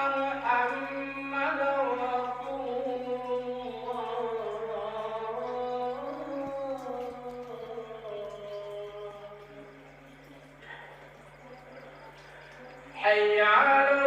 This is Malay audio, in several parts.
محمد رسول الله. حي على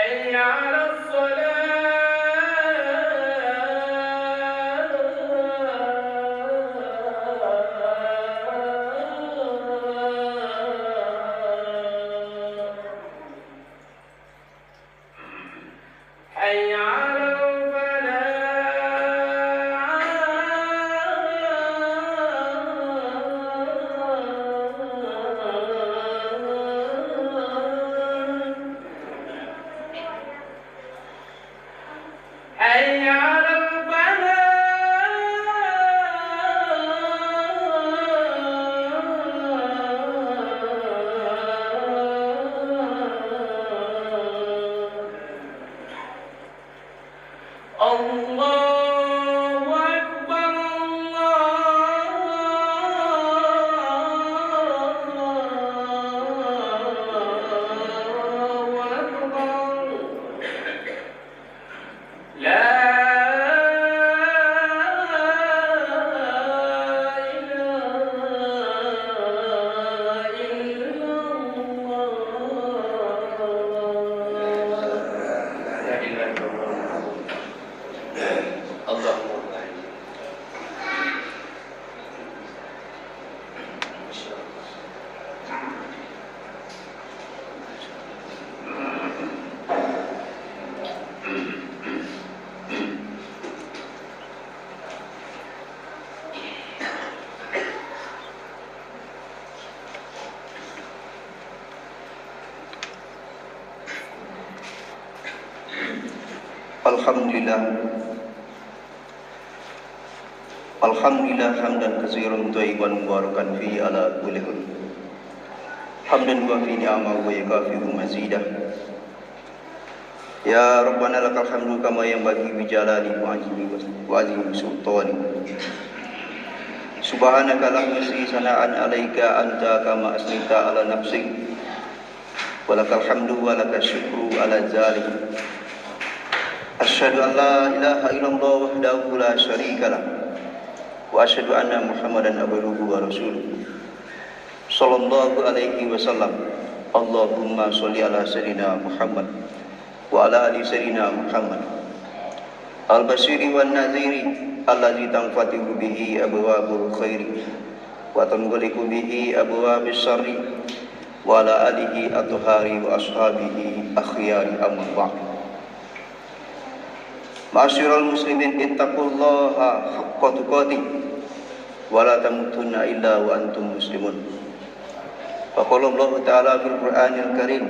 حي على الفلاح حي على الله أكبر الله أكبر لا إله إلا الله. Alhamdulillah hamdan katsiran thayyiban mubarakan fihi ala kulli hal. Hamdan wa fi ni'amahu wa yakafiru mazidah. Ya Rabbana lakal hamdu kama yanbaghi bi jalali wa azimi sultani. Subhanaka la nuhsi sana'an 'alaika anta kama asnita 'ala nafsik. Wa lakal hamdu wa lakal syukru 'ala dzalik. Asyhadu an la ilaha illallah wahdahu la syarika lah. Wa asyhadu anna Muhammadan abduhu wa rasuluh. Sallallahu alaihi wasallam. Allahumma sholli ala sayyidina Muhammad wa ala ali sayyidina Muhammad. Al-Bashiri wan Nadhiri alladzi tanfatihu bihi abwabul khairi wa tanghaliqu bihi abwabus syarri wa ala alihi at-tahari wa ashabihi akhyari amma ba'd. Ma'asyiral muslimin ittaqullaha haqqa tuqatih wa la tamutunna illa wa antum muslimun. Faqala Allah Ta'ala fil Qur'anil Karim.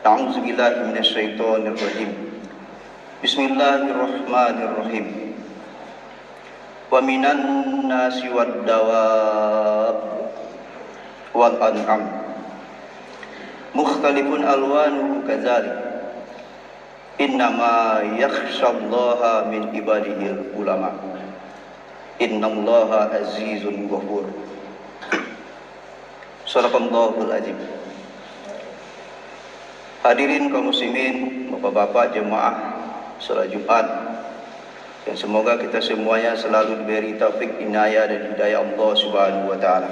A'udzu billahi minasyaitonir rajim. Bismillahirrahmanirrahim. Wa minan nasi wad dawab wal an'am mukhtalifun alwanuhu kadzalik. Innama yakhshallaha min ibadihil ulama. Innallaha azizun ghafur. Sadaqallahul azim. Hadirin kaum muslimin, bapak-bapak jemaah salat Jumat, yang semoga kita semuanya selalu diberi taufik, inayah dan hidayah Allah Subhanahu wa taala.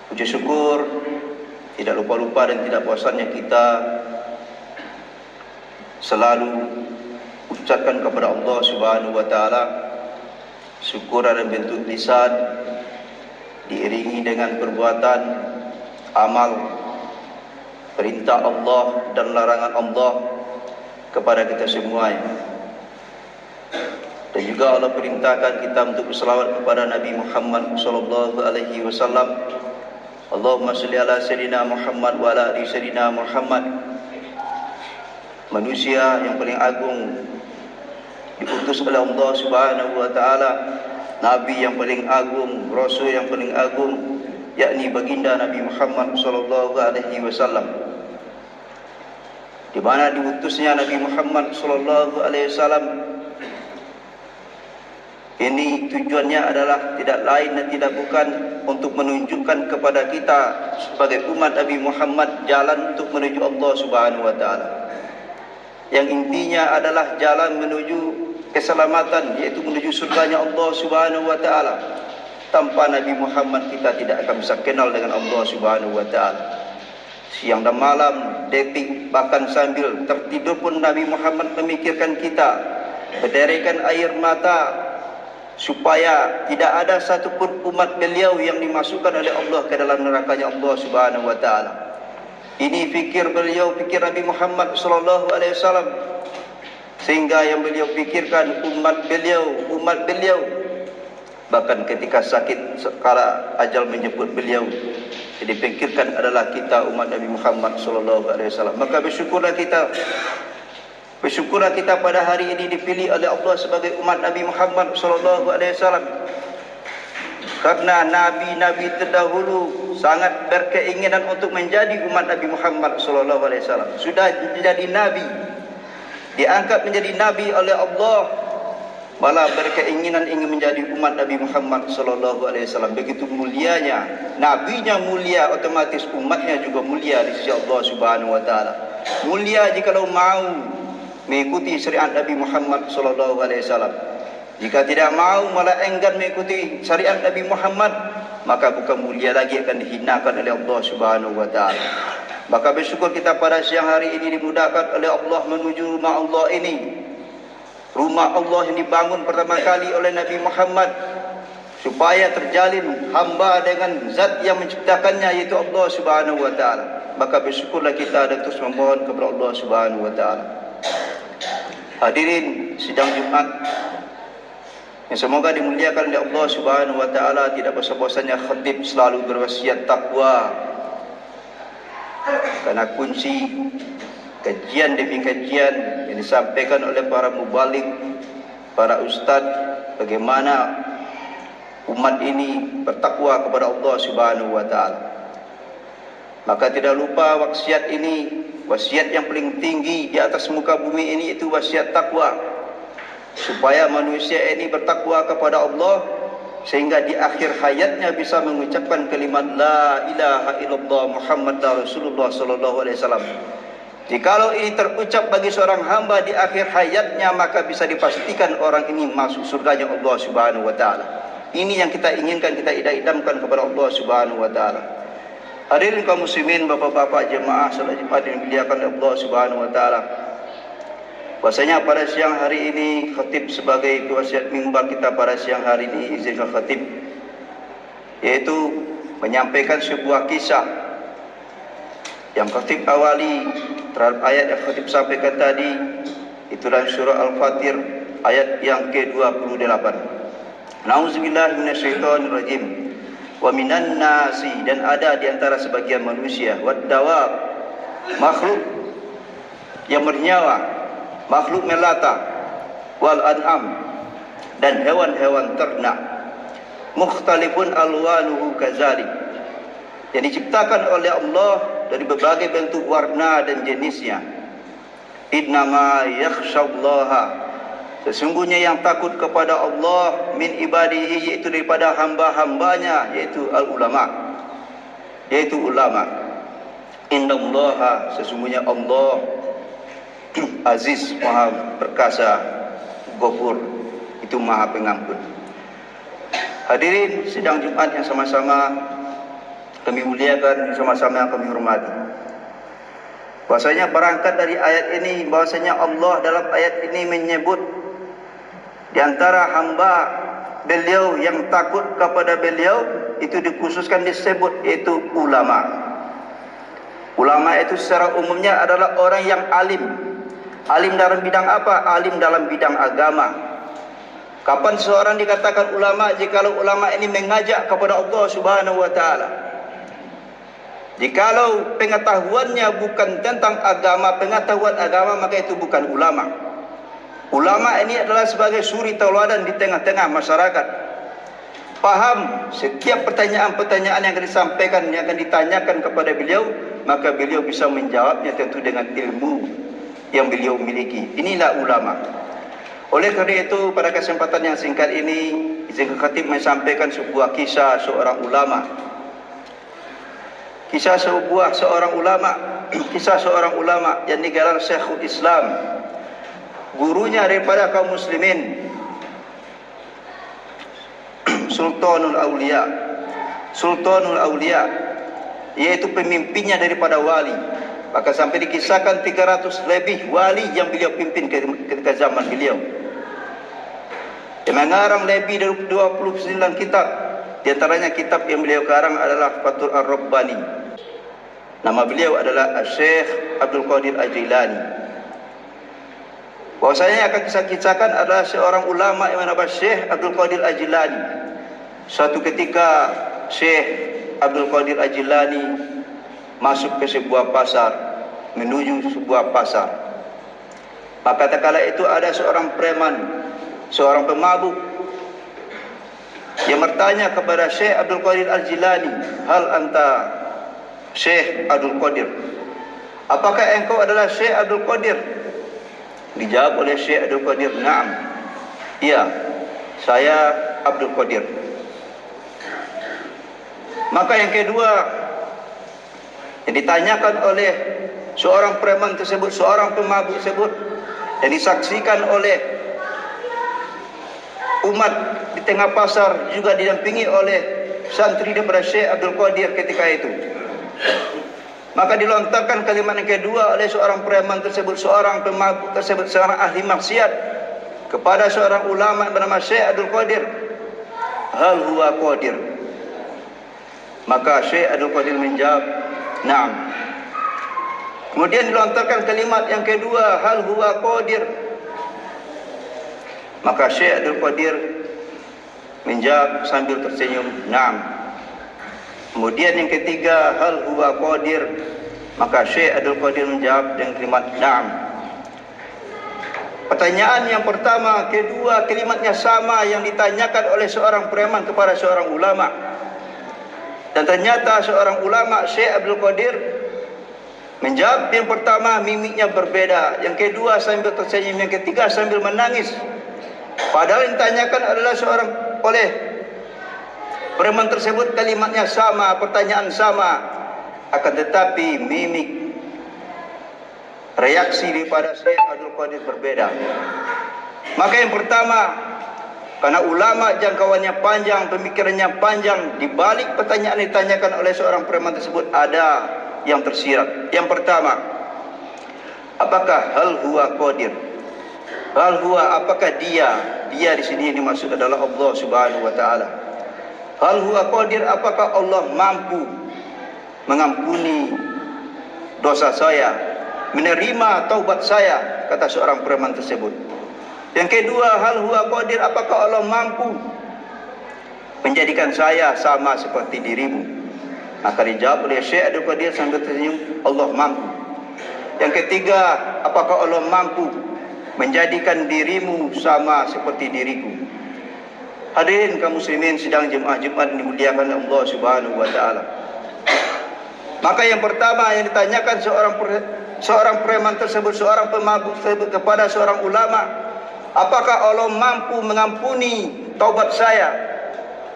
Puji syukur tidak lupa-lupa dan tidak bosannya kita selalu ucapkan kepada Allah Subhanahu wa taala syukur dalam bentuk lisan diiringi dengan perbuatan amal, perintah Allah dan larangan Allah kepada kita semuanya. Dan juga Allah perintahkan kita untuk berselawat kepada Nabi Muhammad sallallahu alaihi wasallam. Allahumma sholli ala sayyidina Muhammad wa ala ali sayyidina Muhammad. Manusia yang paling agung diutus oleh Allah Subhanahu wa taala, nabi yang paling agung, rasul yang paling agung, yakni baginda Nabi Muhammad sallallahu alaihi wasallam, di mana diutusnya Nabi Muhammad sallallahu alaihi wasallam ini tujuannya adalah tidak lain dan tidak bukan untuk menunjukkan kepada kita sebagai umat Nabi Muhammad jalan untuk menuju Allah Subhanahu wa taala. Yang intinya adalah jalan menuju keselamatan, yaitu menuju surganya Allah Subhanahu wa taala. Tanpa Nabi Muhammad kita tidak akan bisa kenal dengan Allah Subhanahu wa taala. Siang dan malam, detik, bahkan sambil tertidur pun Nabi Muhammad memikirkan kita, berderikan air mata supaya tidak ada satupun umat beliau yang dimasukkan oleh Allah ke dalam nerakanya Allah Subhanahu wa taala. Ini fikir beliau, fikir Nabi Muhammad sallallahu alaihi wasallam, sehingga yang beliau fikirkan umat beliau. Bahkan ketika sakit, sekala ajal menjemput beliau, jadi pikirkan adalah kita umat Nabi Muhammad sallallahu alaihi wasallam. Maka bersyukurlah kita pada hari ini dipilih oleh Allah sebagai umat Nabi Muhammad sallallahu alaihi wasallam. Karena nabi-nabi terdahulu sangat berkeinginan untuk menjadi umat Nabi Muhammad sallallahu alaihi wasallam. Sudah menjadi nabi, diangkat menjadi nabi oleh Allah, malah berkeinginan ingin menjadi umat Nabi Muhammad sallallahu alaihi wasallam. Begitu mulianya, nabinya mulia, otomatis umatnya juga mulia di sisi Allah Subhanahu wa taala. Mulia jikalau mau mengikuti syariat Nabi Muhammad sallallahu alaihi wasallam. Jika tidak mau malah enggan mengikuti syariat Nabi Muhammad, maka bukan mulia lagi, akan dihinakan oleh Allah Subhanahu wa taala. Maka bersyukur kita pada siang hari ini dimudahkan oleh Allah menuju rumah Allah ini. Rumah Allah yang dibangun pertama kali oleh Nabi Muhammad supaya terjalin hamba dengan zat yang menciptakannya, yaitu Allah Subhanahu wa taala. Maka bersyukurlah kita dan terus memohon kepada Allah Subhanahu wa taala. Hadirin sidang Jumat yang semoga dimuliakan oleh Allah Subhanahu wa taala, tidak bosan-bosannya khatib selalu berwasiat takwa. Karena kunci kajian demi kajian yang disampaikan oleh para mubaligh, para ustaz, bagaimana umat ini bertakwa kepada Allah Subhanahu wa taala. Maka tidak lupa wasiat ini, wasiat yang paling tinggi di atas muka bumi ini, itu wasiat takwa. Supaya manusia ini bertakwa kepada Allah, sehingga di akhir hayatnya bisa mengucapkan kalimat la ilaha illallah Muhammad Rasulullah sallallahu alaihi wasallam. Jikalau ini terucap bagi seorang hamba di akhir hayatnya, maka bisa dipastikan orang ini masuk surganya Allah Subhanahu wa taala. Ini yang kita inginkan, kita idam-idamkan kepada Allah Subhanahu wa taala. Hadirin kaum muslimin, bapak-bapak jemaah salat Jumat yang dimuliakan oleh Allah Subhanahu wa taala. Bahasanya pada siang hari ini khatib sebagai wasiat mimbar kita pada siang hari ini, izin khatib, yaitu menyampaikan sebuah kisah yang khatib awali terhadap ayat yang khatib sampaikan tadi. Itu dalam surah Al-Fatir ayat yang ke-28. Nauzubillahi minasyaitonirrajim. Wa minan nasi, dan ada di antara sebagian manusia, wad dawab, makhluk yang bernyawa, makhluk melata, wal an'am, dan hewan-hewan ternak, mukhtalifun alwanuhu kazalik, yang diciptakan oleh Allah dari berbagai bentuk warna dan jenisnya. Innama yakhshallaha, sesungguhnya yang takut kepada Allah min ibadihi, yaitu daripada hamba-hambanya, yaitu al-ulama, yaitu ulama. Innallaha, sesungguhnya Allah Aziz, maha perkasa, Ghafur, itu maha pengampun. Hadirin sidang Jumat yang sama-sama kami muliakan, sama-sama kami hormati. Bahasanya berangkat dari ayat ini, bahasanya Allah dalam ayat ini menyebut di antara hamba beliau yang takut kepada beliau, itu dikhususkan disebut, yaitu ulama. Ulama itu secara umumnya adalah orang yang alim. Alim dalam bidang apa? Alim dalam bidang agama. Kapan seorang dikatakan ulama? Jikalau ulama ini mengajak kepada Allah Subhanahu wa taala. Jikalau pengetahuannya bukan tentang agama, pengetahuan agama, maka itu bukan ulama. Ulama ini adalah sebagai suri tauladan di tengah-tengah masyarakat. faham setiap pertanyaan-pertanyaan yang akan disampaikan, yang akan ditanyakan kepada beliau, maka beliau bisa menjawabnya tentu dengan ilmu yang beliau miliki. Inilah ulama. Oleh kerana itu, pada kesempatan yang singkat ini, izinkan khatib menyampaikan sebuah kisah seorang ulama. Kisah seorang ulama yang digelar Syekhul Islam, gurunya daripada kaum muslimin, Sultanul Aulia, yaitu pemimpinnya daripada wali. Maka sampai dikisahkan 300 lebih wali yang beliau pimpin ketika zaman beliau. Dia mengarang lebih dari 29 kitab. Di antaranya kitab yang beliau karang adalah Fathul Ar-Rabbani. Nama beliau adalah Syekh Abdul Qadir Al-Jilani. Bahwasanya akan kisahkan adalah seorang ulama yang bernama Syekh Abdul Qadir Al-Jilani. Suatu ketika Syekh Abdul Qadir Al-Jilani masuk ke sebuah pasar, menuju sebuah pasar. Maka tatkala itu ada seorang preman, seorang pemabuk, yang bertanya kepada Syekh Abdul Qadir Al-Jilani, "Hal anta Syekh Abdul Qadir? Apakah engkau adalah Syekh Abdul Qadir?" Dijawab oleh Syekh Abdul Qadir, "Na'am. Iya, saya Abdul Qadir." Maka yang kedua yang ditanyakan oleh seorang preman tersebut, seorang pemabuk tersebut, yang disaksikan oleh umat di tengah pasar, juga didampingi oleh santri daripada Syekh Abdul Qadir ketika itu. Maka dilontarkan kalimat yang kedua oleh seorang preman tersebut, seorang pemabuk tersebut, seorang ahli maksiat, kepada seorang ulama bernama Syekh Abdul Qadir, "Hal huwa qadir?" Maka Syekh Abdul Qadir menjawab, "Na'am." Kemudian dilontarkan kalimat yang kedua, "Hal huwa qadir?" Maka Syekh Abdul Qadir menjawab sambil tersenyum, "Na'am." Kemudian yang ketiga, "Hal huwa qadir?" Maka Syekh Abdul Qadir menjawab dengan kalimat, "Na'am." Pertanyaan yang pertama, kedua, kalimatnya sama yang ditanyakan oleh seorang preman kepada seorang ulama. Dan ternyata seorang ulama, Syekh Abdul Qadir, menjawab yang pertama mimiknya berbeda, yang kedua sambil tersenyum, yang ketiga sambil menangis. Padahal yang ditanyakan adalah oleh preman tersebut, kalimatnya sama, pertanyaan sama, akan tetapi mimik reaksi daripada Syekh Abdul Qadir berbeda. Maka yang pertama, karena ulama jangkauannya panjang, pemikirannya panjang, di balik pertanyaan yang ditanyakan oleh seorang preman tersebut ada yang tersirat. Yang pertama, apakah hal huwa qadir? Hal huwa, apakah dia di sini yang dimaksud adalah Allah Subhanahu wa taala. Hal huwa qadir, apakah Allah mampu mengampuni dosa saya, menerima taubat saya, kata seorang preman tersebut. Yang kedua, hal huwa qadir, apakah Allah mampu menjadikan saya sama seperti dirimu? Maka dijawab oleh Syekh Abdul Qadir sambil tersenyum, Allah mampu. Yang ketiga, apakah Allah mampu menjadikan dirimu sama seperti diriku? Hadirin kaum muslimin sidang Jumat dimuliakan Allah Subhanahu wa taala. Maka yang pertama yang ditanyakan seorang preman tersebut, seorang pemabuk tersebut kepada seorang ulama, apakah Allah mampu mengampuni taubat saya,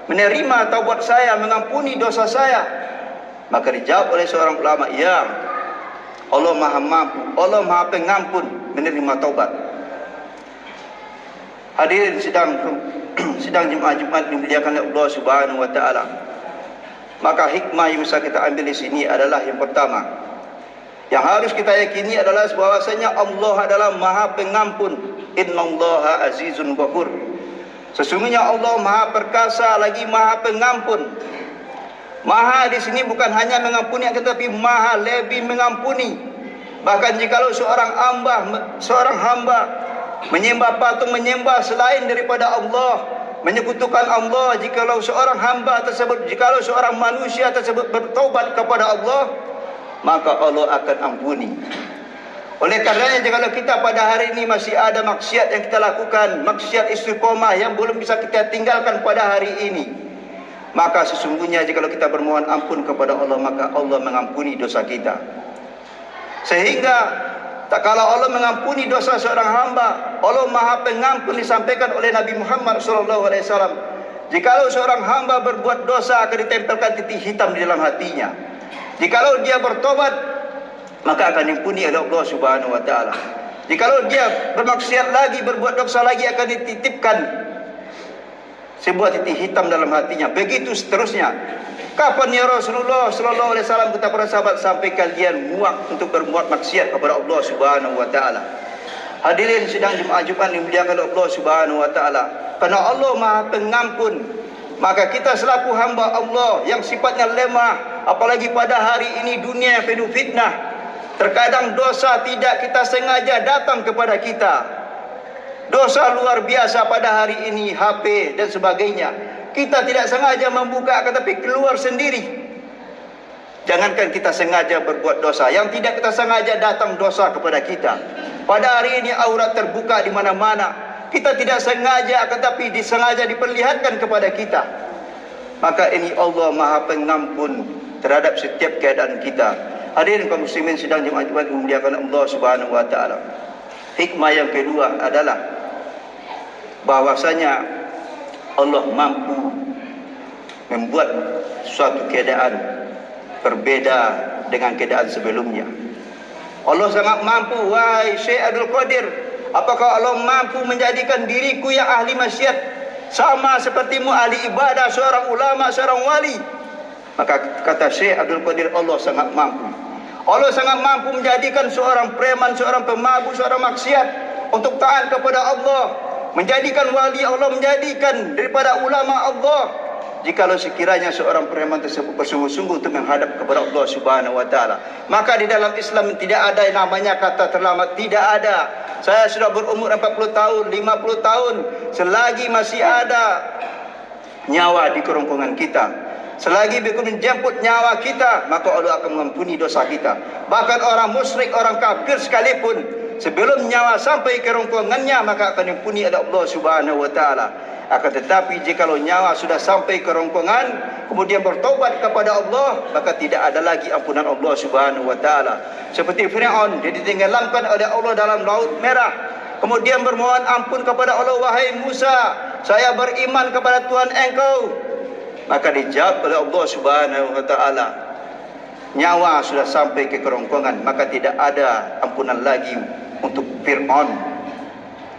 menerima taubat saya, mengampuni dosa saya? Maka dijawab oleh seorang ulama, ya, Allah maha mampu, Allah maha pengampun, menerima taubat. Hadirin sidang Jumat dimuliakan oleh Allah Subhanahu wa taala. Maka hikmah yang bisa kita ambil di sini adalah yang pertama, yang harus kita yakini adalah bahwasanya Allah adalah maha pengampun. Innallaha azizun ghafur. Sesungguhnya Allah maha perkasa lagi maha pengampun. Maha di sini bukan hanya mengampuni, tetapi maha lebih mengampuni. Bahkan jikalau seorang hamba menyembah patung, menyembah selain daripada Allah, menyekutukan Allah, jikalau seorang hamba tersebut, jikalau seorang manusia tersebut bertaubat kepada Allah, maka Allah akan ampuni. Oleh karenanya, jikalau kita pada hari ini masih ada maksiat yang kita lakukan, maksiat istiqomah yang belum bisa kita tinggalkan pada hari ini, maka sesungguhnya jika kita bermohon ampun kepada Allah, maka Allah mengampuni dosa kita. Sehingga tak kala Allah mengampuni dosa seorang hamba, Allah Maha Pengampun disampaikan oleh Nabi Muhammad SAW. Jikalau seorang hamba berbuat dosa, akan ditempelkan titik hitam di dalam hatinya. Jikalau dia bertobat, maka akan diampuni oleh Allah Subhanahu wa taala. Jikalau dia bermaksiat lagi, berbuat dosa lagi, akan dititipkan sebuah titik hitam dalam hatinya. Begitu seterusnya. Kapan ya Rasulullah sallallahu alaihi wasallam kata para sahabat, sampai kalian muak untuk berbuat maksiat kepada Allah Subhanahu wa taala. Hadirin sidang Jumat dimuliakan oleh Allah Subhanahu wa taala. Karena Allah Maha Pengampun, maka kita selaku hamba Allah yang sifatnya lemah, apalagi pada hari ini dunia yang penuh fitnah, terkadang dosa tidak kita sengaja datang kepada kita. Dosa luar biasa pada hari ini, HP dan sebagainya. Kita tidak sengaja membuka, tetapi keluar sendiri. Jangankan kita sengaja berbuat dosa, yang tidak kita sengaja datang dosa kepada kita. Pada hari ini aurat terbuka di mana-mana. Kita tidak sengaja, tetapi disengaja diperlihatkan kepada kita. Maka ini Allah Maha Pengampun terhadap setiap keadaan kita. Hadirin kaum muslimin sidang Jumat dimuliakan Allah Subhanahu wa taala. Hikmah yang kedua adalah bahwasanya Allah mampu membuat suatu keadaan berbeda dengan keadaan sebelumnya. Allah sangat mampu. Wahai Syekh Abdul Qadir, apakah Allah mampu menjadikan diriku yang ahli maksiat sama sepertimu ahli ibadah, seorang ulama, seorang wali? Maka kata Syekh Abdul Qadir, Allah sangat mampu. Allah sangat mampu menjadikan seorang preman, seorang pemabuk, seorang maksiat untuk taat kepada Allah, menjadikan wali Allah, menjadikan daripada ulama Allah. Jikalau sekiranya seorang preman tersebut bersungguh-sungguh untuk menghadap kepada Allah Subhanahu wa taala, maka di dalam Islam tidak ada yang namanya kata terlambat, tidak ada. Saya sudah berumur 40 tahun, 50 tahun, selagi masih ada nyawa di kerongkongan kita, selagi berkenan menjemput nyawa kita, maka Allah akan mengampuni dosa kita. Bahkan orang musyrik, orang kafir sekalipun, sebelum nyawa sampai ke kerongkongannya, maka akan diampuni oleh Allah Subhanahu wa taala. Akan tetapi jikalau nyawa sudah sampai ke kerongkongan, kemudian bertobat kepada Allah, maka tidak ada lagi ampunan Allah Subhanahu wa taala. Seperti Firaun, dia ditenggelamkan oleh Allah dalam Laut Merah, kemudian bermohon ampun kepada Allah, wahai Musa, saya beriman kepada Tuhan engkau. Maka dijawab oleh Allah Subhanahu wa taala, nyawa sudah sampai ke kerongkongan, maka tidak ada ampunan lagi untuk Fir'aun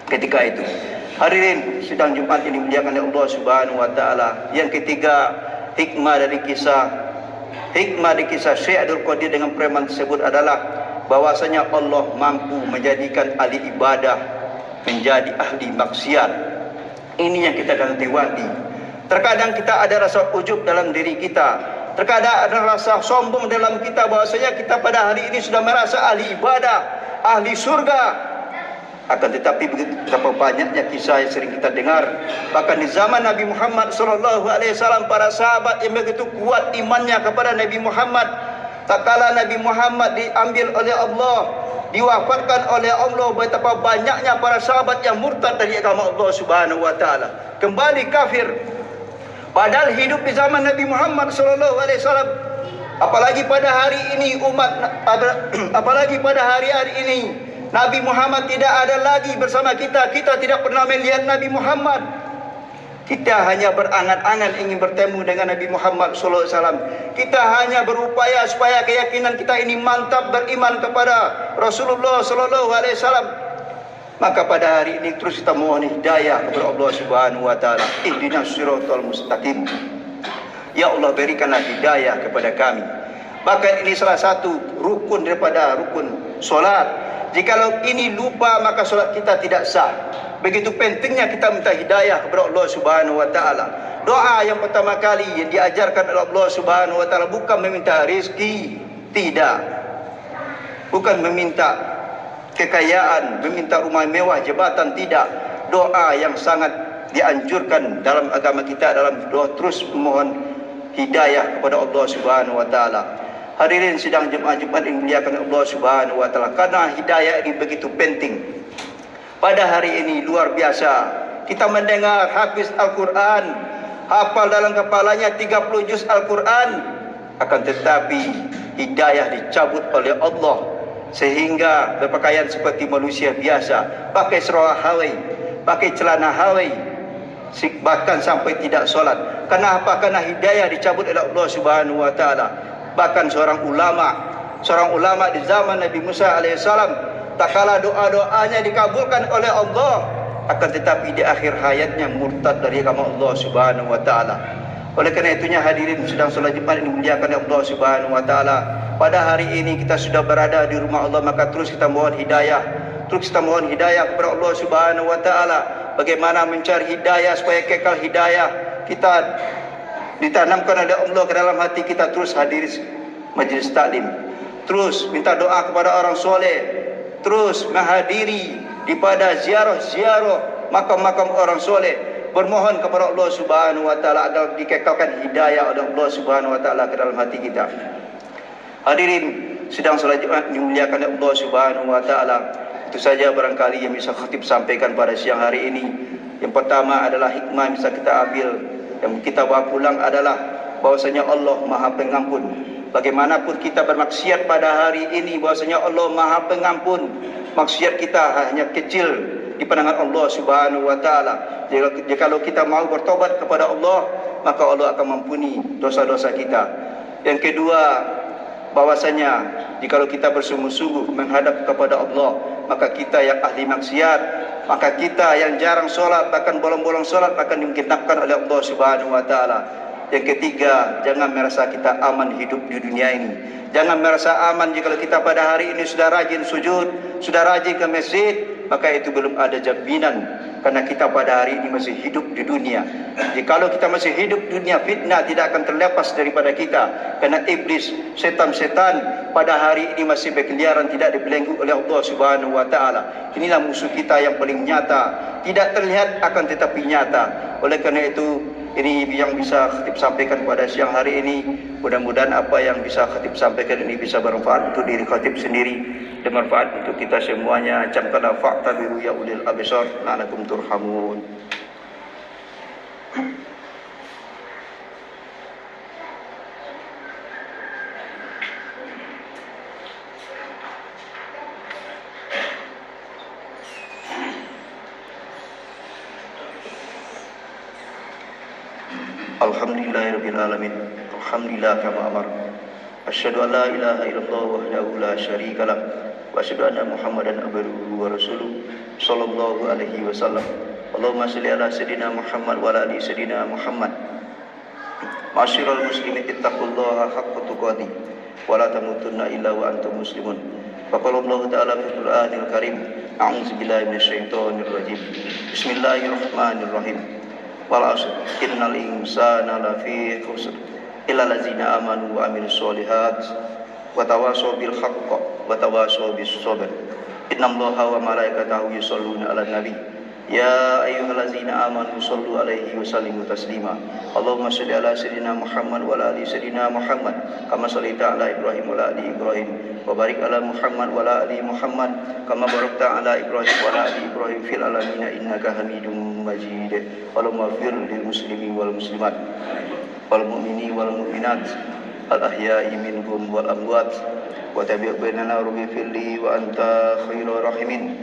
ketika itu. Hadirin sidang Jumat ini dimuliakan oleh Allah Subhanahu wa taala. Yang ketiga, hikmah dari kisah Syekh Abdul Qadir dengan preman tersebut adalah bahwasanya Allah mampu menjadikan ahli ibadah menjadi ahli maksiat. Ini yang kita akan wanti. Terkadang kita ada rasa ujub dalam diri kita, terkadang ada rasa sombong dalam kita, bahwasanya kita pada hari ini sudah merasa ahli ibadah, ahli surga. Akan tetapi betapa banyaknya kisah yang sering kita dengar, bahkan di zaman Nabi Muhammad SAW, para sahabat yang begitu kuat imannya kepada Nabi Muhammad, tak kala Nabi Muhammad diambil oleh Allah, diwafatkan oleh Allah, betapa banyaknya para sahabat yang murtad dari agama Allah Subhanahu wa taala, kembali kafir. Padahal hidup di zaman Nabi Muhammad SAW. Apalagi pada hari ini apalagi pada hari-hari ini Nabi Muhammad tidak ada lagi bersama kita. Kita tidak pernah melihat Nabi Muhammad. Kita hanya berangan-angan ingin bertemu dengan Nabi Muhammad SAW. Kita hanya berupaya supaya keyakinan kita ini mantap, beriman kepada Rasulullah SAW. Maka pada hari ini terus kita mohon hidayah kepada Allah Subhanahu wa taala. Ihdinas siratal mustaqim. Ya Allah, berikanlah hidayah kepada kami. Bahkan ini salah satu rukun daripada rukun solat. Jikalau ini lupa, maka solat kita tidak sah. Begitu pentingnya kita minta hidayah kepada Allah Subhanahu wa taala. Doa yang pertama kali yang diajarkan oleh Allah Subhanahu wa taala bukan meminta rezeki, tidak. Bukan meminta kekayaan, meminta rumah mewah, jabatan, tidak. Doa yang sangat dianjurkan dalam agama kita dalam doa terus memohon hidayah kepada Allah Subhanahu wa taala. Hadirin sidang Jumat yang dimuliakan Allah Subhanahu wa taala, karena hidayah ini begitu penting. Pada hari ini luar biasa kita mendengar hafiz Al-Quran, hafal dalam kepalanya 30 juz Al-Quran, akan tetapi hidayah dicabut oleh Allah sehingga berpakaian seperti manusia biasa, pakai serah Hawai, pakai celana Hawai, bahkan sampai tidak solat. Kenapa? Karena hidayah dicabut oleh Allah Subhanahu wa taala. Bahkan seorang ulama di zaman Nabi Musa alaihissalam, tak kala doa-doanya dikabulkan oleh Allah, akan tetapi di akhir hayatnya murtad dari agama Allah Subhanahu wa taala. Oleh karena itunya hadirin sedang solat Jumat ini dimuliakan oleh Allah Subhanahu wa taala. Pada hari ini kita sudah berada di rumah Allah, maka terus kita mohon hidayah. Terus kita mohon hidayah kepada Allah Subhanahu wa taala. Bagaimana mencari hidayah supaya kekal hidayah kita ditanamkan oleh Allah ke dalam hati kita. Terus hadir majlis taklim, terus minta doa kepada orang soleh, terus menghadiri daripada ziarah-ziarah makam-makam orang soleh, bermohon kepada Allah Subhanahu wa taala agar dikekalkan hidayah oleh Allah Subhanahu wa taala ke dalam hati kita. Hadirin sedang salat Jumat dimuliakan oleh Allah Subhanahu wa taala. Itu saja barangkali yang bisa khatib sampaikan pada siang hari ini. Yang pertama adalah hikmah yang bisa kita ambil, yang kita bawa pulang adalah bahwasanya Allah Maha Pengampun. Bagaimanapun kita bermaksiat pada hari ini, bahwasanya Allah Maha Pengampun. Maksiat kita hanya kecil di pandangan Allah Subhanahu wa taala. Jikalau kita mau bertobat kepada Allah, maka Allah akan mengampuni dosa-dosa kita. Yang kedua, bahwasanya jikalau kita bersungguh-sungguh menghadap kepada Allah, maka kita yang ahli maksiat, maka kita yang jarang solat, bahkan bolong-bolong solat akan digenapkan oleh Allah Subhanahu wa taala. Yang ketiga, jangan merasa kita aman hidup di dunia ini. Jangan merasa aman jika kita pada hari ini sudah rajin sujud, sudah rajin ke masjid, maka itu belum ada jaminan karena kita pada hari ini masih hidup di dunia. Jikalau kita masih hidup di dunia, fitnah tidak akan terlepas daripada kita, karena iblis, setan-setan pada hari ini masih berkeliaran, tidak dibelenggu oleh Allah Subhanahu wa taala. Inilah musuh kita yang paling nyata, tidak terlihat akan tetapi nyata. Oleh karena itu, ini yang bisa khatib sampaikan pada siang hari ini. Mudah-mudahan apa yang bisa khatib sampaikan ini bisa bermanfaat untuk diri khatib sendiri dan manfaat untuk kita semuanya. Camkanlah fakta biru ya ulil absar la'alakum turhamun. Alhamdulillahirabbil alamin. Alhamdulillah kama amar. Asyhadu an la ilaha illallah wahdahu la syarikalah wa asyhadu anna Muhammadan abduhu wa rasuluh sallallahu alaihi wasallam. Allahumma shalli ala sayidina Muhammad wa ala ali sayidina Muhammad. Ma'asyiral muslimin ittaqullaha haqqa tuqatih wa la tamutunna illa wa antum muslimun. Faqala Allah ta'ala fil Qur'anil Karim, a'udzu billahi minasyaitonir rajim. Bismillahirrahmanirrahim. Wal 'asr innal insana lafi khusr illa allazina amanu wa amilus solihat wa tawassaw bil haqqi wa tawassaw bis sabr. Innallaha wa malaikatahu yusholluna 'alan nabi ya ayyuhallazina amanu shollu 'alaihi wa sallimu taslima. Allahumma shalli 'ala sayidina Muhammad wa 'ala ali sayidina Muhammad kama shallaita 'ala Ibrahim wa 'ala ali Ibrahim wa barik 'ala Muhammad wa 'ala ali Muhammad kama barakta 'ala Ibrahim wa 'ala ali Ibrahim fil 'alamin innaka Hamidum Majid. Allahumma ighfir lil muslimin wal muslimat wal mu'minin wal mu'minat al ahya'i minhum wal amwat wa tabi' bainana rabbi filli wa anta khairur rahimin.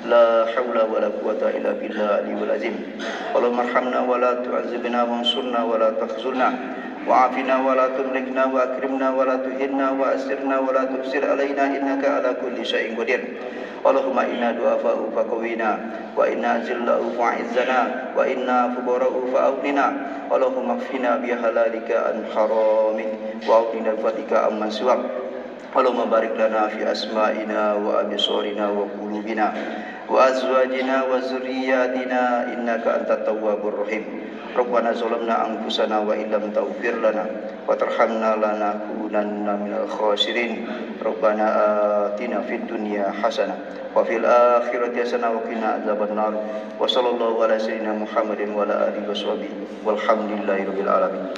La haula wa la quwata illa billah al-aliyyil azim. Allahumma arhamna wa la tu'azzibna wansurna wa la takhzulna wa'afina wa la tumlikna wa akrimna wa la tuhinna wa asirna wa la tufsir alaina innaka ala kulli syai'in qadir. Allahumma inna du'afa'u faqawina wa inna zillahu fa'izzana wa inna fuqara'u fa'awnina. Allahumma kfina bihalalika an haramin wa a'udina bifatika amman siwak. Allahumma barik lana fi asma'ina wa absarina wa qulubina wa azwajina wa zurriyyatina innaka antat tawwabur rahim. Rabbana zalamna anfusana wa illam taghfir lana wa tarhamna lanakunanna minal khasirin. Rabbana atina fid dunya hasanah wa fil akhirati hasanah wa qina adzabannar. Wa sallallahu ala sayyidina Muhammadin wa ala alihi washabihi walhamdulillahi rabbil alamin.